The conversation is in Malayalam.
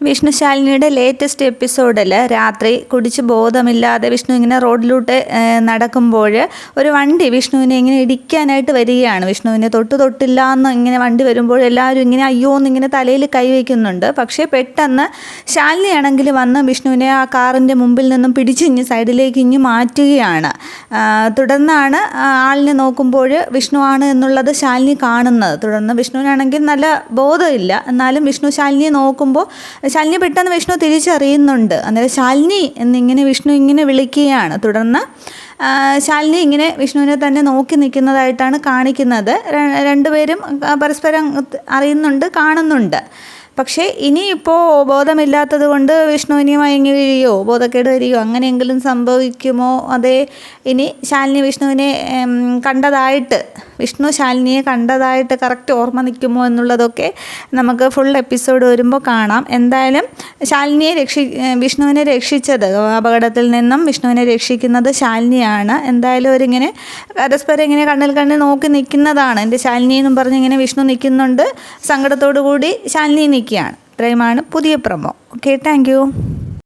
വിഷ്ണുശാലിനിയുടെ ലേറ്റസ്റ്റ് എപ്പിസോഡിൽ രാത്രി കുടിച്ച് ബോധമില്ലാതെ വിഷ്ണു ഇങ്ങനെ റോഡിലൂടെ നടക്കുമ്പോൾ ഒരു വണ്ടി വിഷ്ണുവിനെ ഇങ്ങനെ ഇടിക്കാനായിട്ട് വരികയാണ്. വിഷ്ണുവിനെ തൊട്ടില്ല എന്ന് ഇങ്ങനെ വണ്ടി വരുമ്പോൾ എല്ലാവരും ഇങ്ങനെ അയ്യോ എന്നിങ്ങനെ തലയിൽ കൈവയ്ക്കുന്നുണ്ട്. പക്ഷേ പെട്ടെന്ന് ശാലിനിയാണെങ്കിൽ വന്ന് വിഷ്ണുവിനെ ആ കാറിൻ്റെ മുമ്പിൽ നിന്നും പിടിച്ചിഞ്ഞ് സൈഡിലേക്ക് ഇഞ്ഞ് മാറ്റുകയാണ്. തുടർന്നാണ് ആളിനെ നോക്കുമ്പോൾ വിഷ്ണുവാണ് എന്നുള്ളത് ശാലിനി കാണുന്നത്. തുടർന്ന് വിഷ്ണുവിനാണെങ്കിൽ നല്ല ബോധമില്ല, എന്നാലും വിഷ്ണു ശാലിനിയെ നോക്കുമ്പോൾ ശാലിനി പെട്ടെന്ന് വിഷ്ണു തിരിച്ചറിയുന്നുണ്ട്. അന്നേരം ശാലിനി എന്നിങ്ങനെ വിഷ്ണു ഇങ്ങനെ വിളിക്കുകയാണ്. തുടർന്ന് ശാലിനി ഇങ്ങനെ വിഷ്ണുവിനെ തന്നെ നോക്കി നിൽക്കുന്നതായിട്ടാണ് കാണിക്കുന്നത്. രണ്ടുപേരും പരസ്പരം അറിയുന്നുണ്ട്, കാണുന്നുണ്ട്. പക്ഷേ ഇനിയിപ്പോൾ ബോധമില്ലാത്തത് കൊണ്ട് വിഷ്ണു ഇനി മയങ്ങി വീഴുകയോ ബോധക്കേട് വരികയോ അങ്ങനെയെങ്കിലും സംഭവിക്കുമോ? അതേ ഇനി ശാലിനി വിഷ്ണു ശാലിനിയെ കണ്ടതായിട്ട് കറക്റ്റ് ഓർമ്മ നിൽക്കുമോ എന്നുള്ളതൊക്കെ നമുക്ക് ഫുൾ എപ്പിസോഡ് വരുമ്പോൾ കാണാം. എന്തായാലും വിഷ്ണുവിനെ രക്ഷിച്ചത്, അപകടത്തിൽ നിന്നും വിഷ്ണുവിനെ രക്ഷിക്കുന്നത് ശാലിനിയാണ്. എന്തായാലും അവരിങ്ങനെ പരസ്പരം ഇങ്ങനെ കണ്ണിൽ നോക്കി നിൽക്കുന്നതാണ്. എൻ്റെ ശാലിനി എന്നും പറഞ്ഞ് ഇങ്ങനെ വിഷ്ണു നിൽക്കുന്നുണ്ട്. സങ്കടത്തോടു കൂടി ശാലിനി നിൽക്കുകയാണ്. ഇത്രയുമാണ് പുതിയ പ്രൊമോ. Okay, thank you.